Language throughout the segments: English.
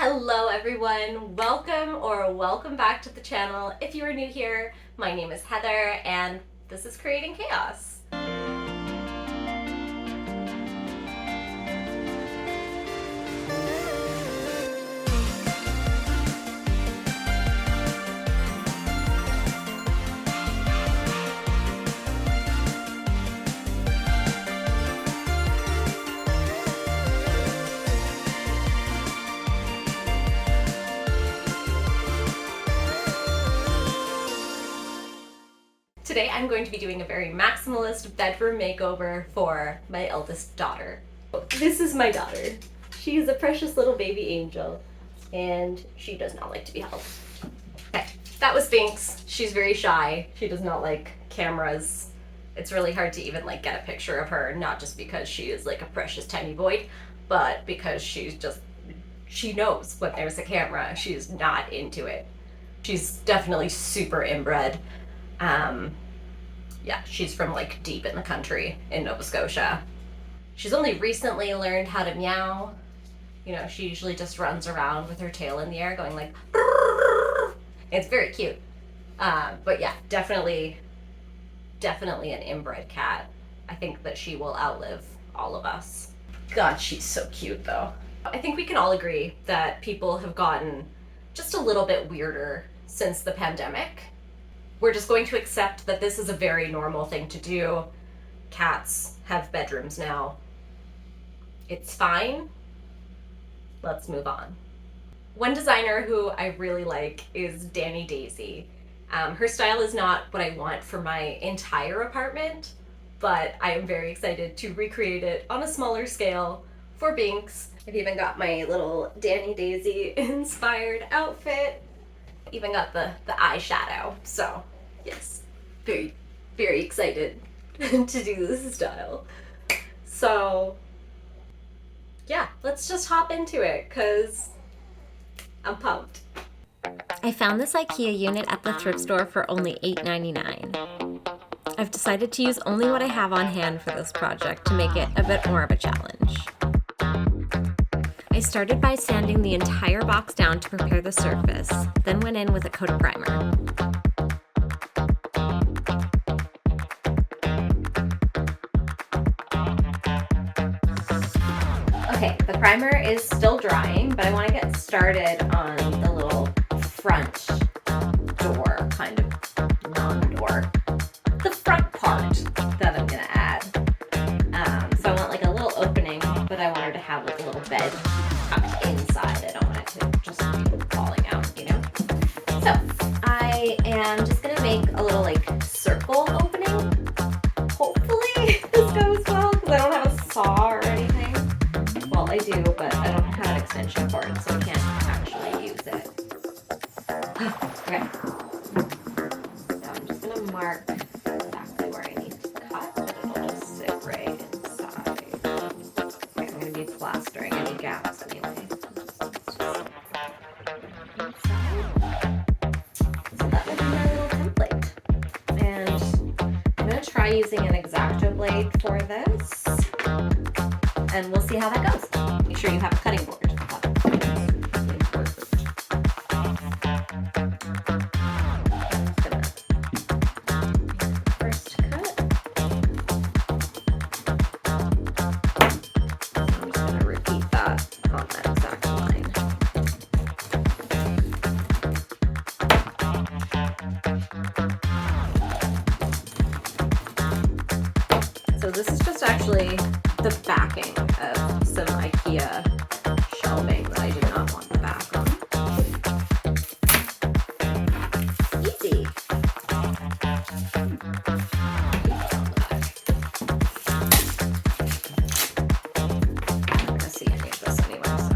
Hello everyone, welcome back to the channel. If you are new here, my name is Heather and this is Creating Chaos. Today I'm going to be doing a very maximalist bedroom makeover for my eldest daughter. This is my daughter. She is a precious little baby angel and she does not like to be held. Okay, that was Binks. She's very shy. She does not like cameras. It's really hard to even get a picture of her, not just because she is like a precious tiny boy, but because she knows when there's a camera. She's not into it. She's definitely super inbred. Yeah, she's from deep in the country in Nova Scotia. She's only recently learned how to meow. You know, she usually just runs around with her tail in the air going like, brrr. It's very cute. But yeah, definitely an inbred cat. I think that she will outlive all of us. God, she's so cute though. I think we can all agree that people have gotten just a little bit weirder since the pandemic. We're just going to accept that this is a very normal thing to do. Cats have bedrooms now. It's fine. Let's move on. One designer who I really like is Dani Dazey. Her style is not what I want for my entire apartment, but I am very excited to recreate it on a smaller scale for Binks. I've even got my little Dani Dazey inspired outfit. Even got the eyeshadow, so yes, very excited to do this style. So yeah, let's just hop into it because I'm pumped. I found this IKEA unit at the thrift store for only $8.99. I've decided to use only what I have on hand for this project to make it a bit more of a challenge. I started by sanding the entire box down to prepare the surface, then went in with a coat of primer. Okay, the primer is still drying, but I want to get started on the little front door, kind of non-door, the front part that I'm going to add. So I want a little opening, but I want her to have a little bed tucked inside. I don't want it to just be falling out, you know? So I am just gonna make a little circle opening. Hopefully this goes well because I don't have a saw or anything. Well, I do, but I don't have an extension cord, so I can't actually use it. Okay. So I'm just gonna mark exactly where I need to cut, but it'll just sit right inside. Okay, I'm gonna be plastering any gaps anyway. So that will be my little template. And I'm gonna try using an X-Acto blade for this. And we'll see how that goes. Make sure you have a cutting board. First cut. I'm just going to repeat that on that exact line. So this is just actually the backing of some IKEA shelving that I did not want the back on. Easy. I'm not going to see any of this anyway, so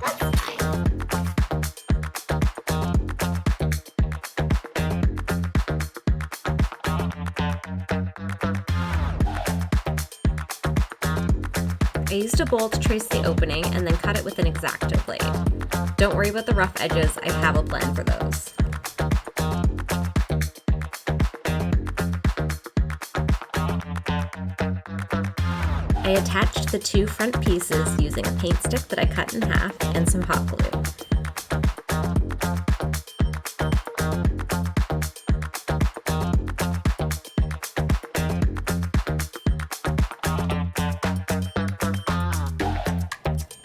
that's fine. I used a bowl to trace the opening and then cut it with an X-Acto blade. Don't worry about the rough edges, I have a plan for those. I attached the two front pieces using a paint stick that I cut in half and some hot glue.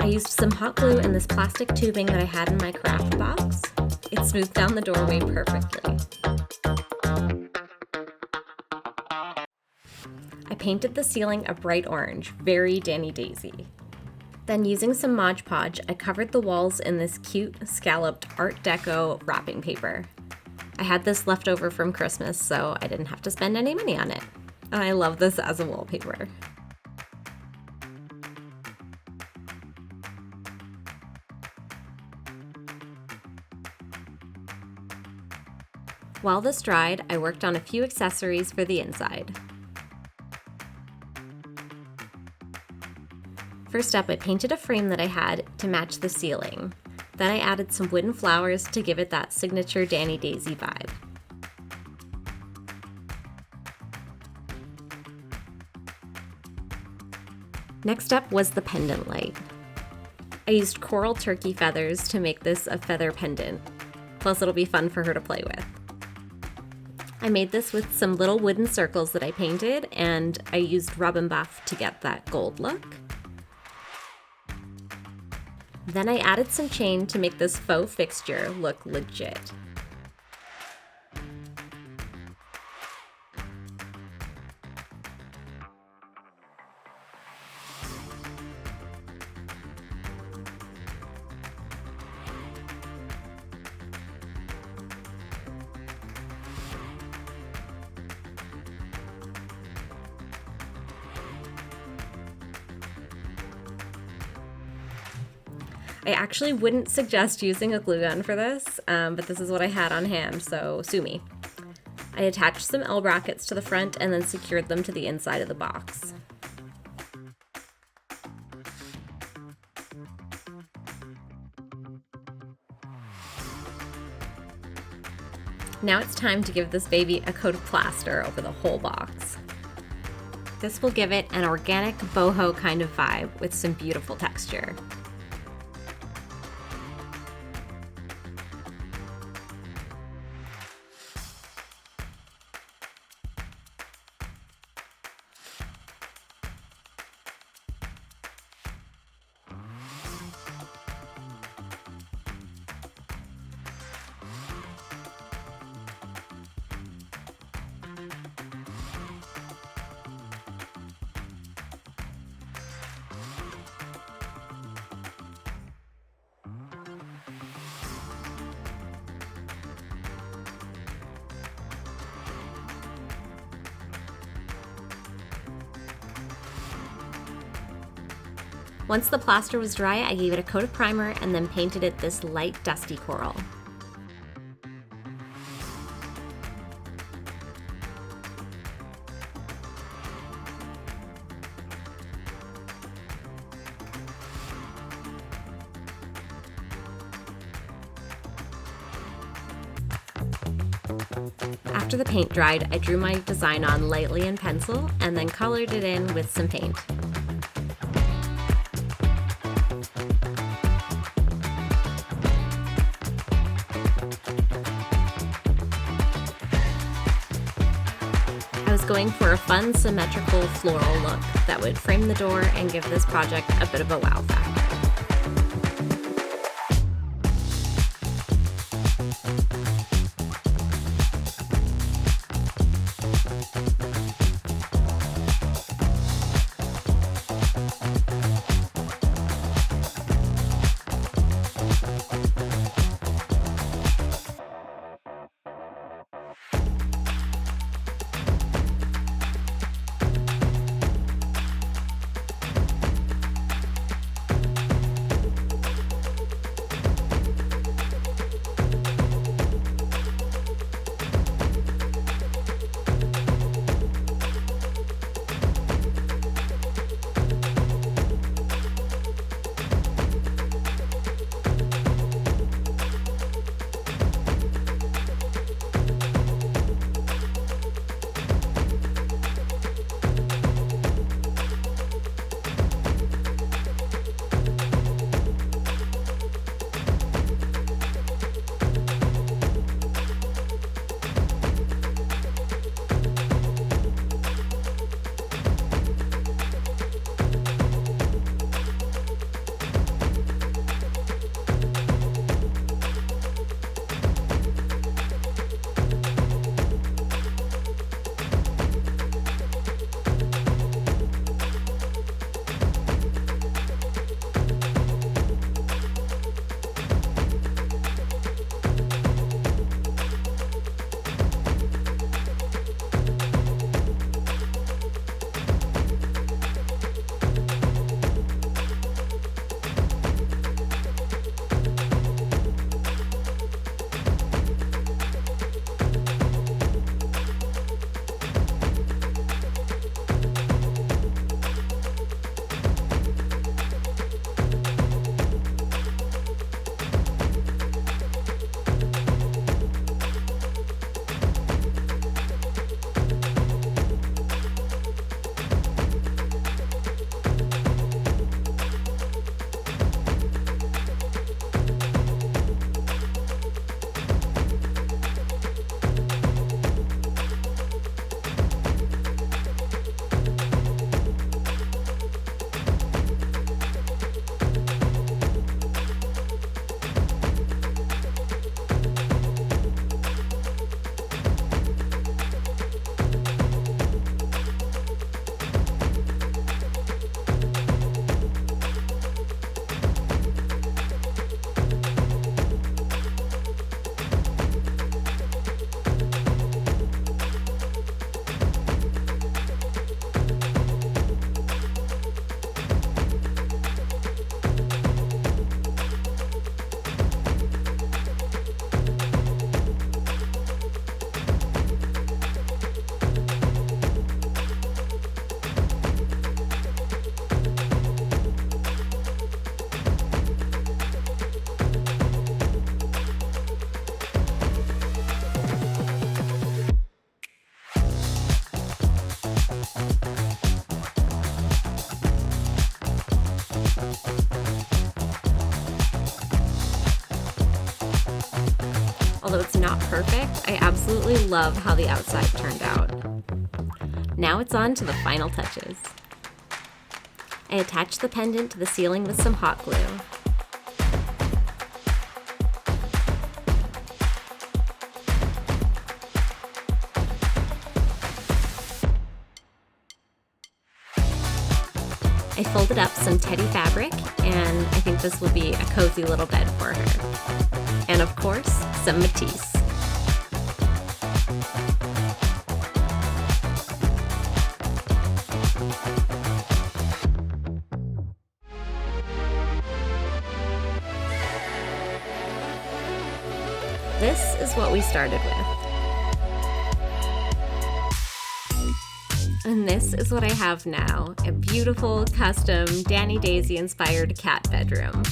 I used some hot glue in this plastic tubing that I had in my craft box. It smoothed down the doorway perfectly. I painted the ceiling a bright orange, very Dani Dazey. Then using some Mod Podge, I covered the walls in this cute scalloped Art Deco wrapping paper. I had this left over from Christmas, so I didn't have to spend any money on it. And I love this as a wallpaper. While this dried, I worked on a few accessories for the inside. First up, I painted a frame that I had to match the ceiling. Then I added some wooden flowers to give it that signature Dani Dazey vibe. Next up was the pendant light. I used coral turkey feathers to make this a feather pendant, plus it'll be fun for her to play with. I made this with some little wooden circles that I painted, and I used rub and buff to get that gold look. Then I added some chain to make this faux fixture look legit. I actually wouldn't suggest using a glue gun for this, but this is what I had on hand, so sue me. I attached some L brackets to the front and then secured them to the inside of the box. Now it's time to give this baby a coat of plaster over the whole box. This will give it an organic boho kind of vibe with some beautiful texture. Once the plaster was dry, I gave it a coat of primer and then painted it this light dusty coral. After the paint dried, I drew my design on lightly in pencil and then colored it in with some paint. I was going for a fun, symmetrical floral look that would frame the door and give this project a bit of a wow factor. Although it's not perfect, I absolutely love how the outside turned out. Now it's on to the final touches. I attached the pendant to the ceiling with some hot glue. I folded up some teddy fabric, and I think this will be a cozy little bed for her. And of course, some Matisse. This is what we started with. And this is what I have now, a beautiful, custom, Dani Dazey inspired cat bedroom.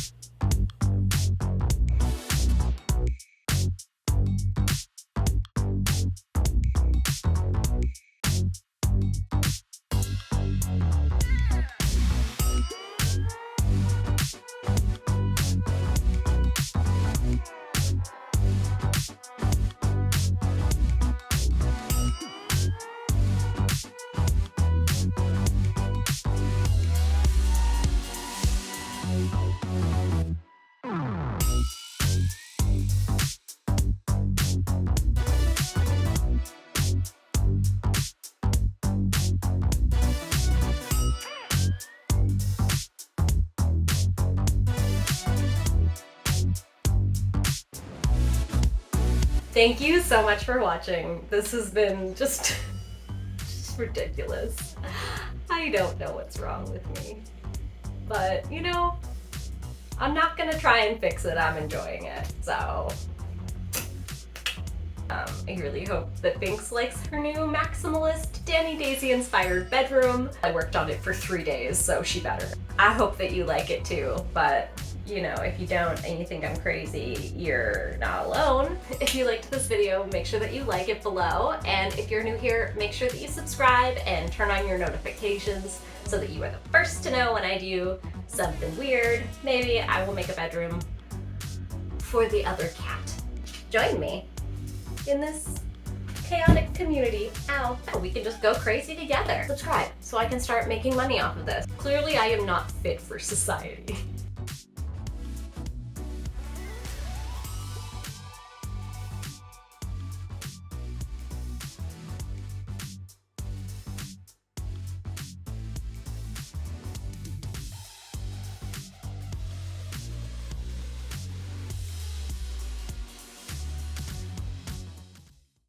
Thank you so much for watching. This has been just ridiculous. I don't know what's wrong with me. But, you know, I'm not gonna try and fix it. I'm enjoying it. So, I really hope that Binks likes her new maximalist, Dani Dazey inspired bedroom. I worked on it for 3 days, so she better. I hope that you like it too, but you know, if you don't and you think I'm crazy, you're not alone. If you liked this video, make sure that you like it below. And if you're new here, make sure that you subscribe and turn on your notifications so that you are the first to know when I do something weird. Maybe I will make a bedroom for the other cat. Join me in this chaotic community. Ow. We can just go crazy together. Subscribe so I can start making money off of this. Clearly, I am not fit for society.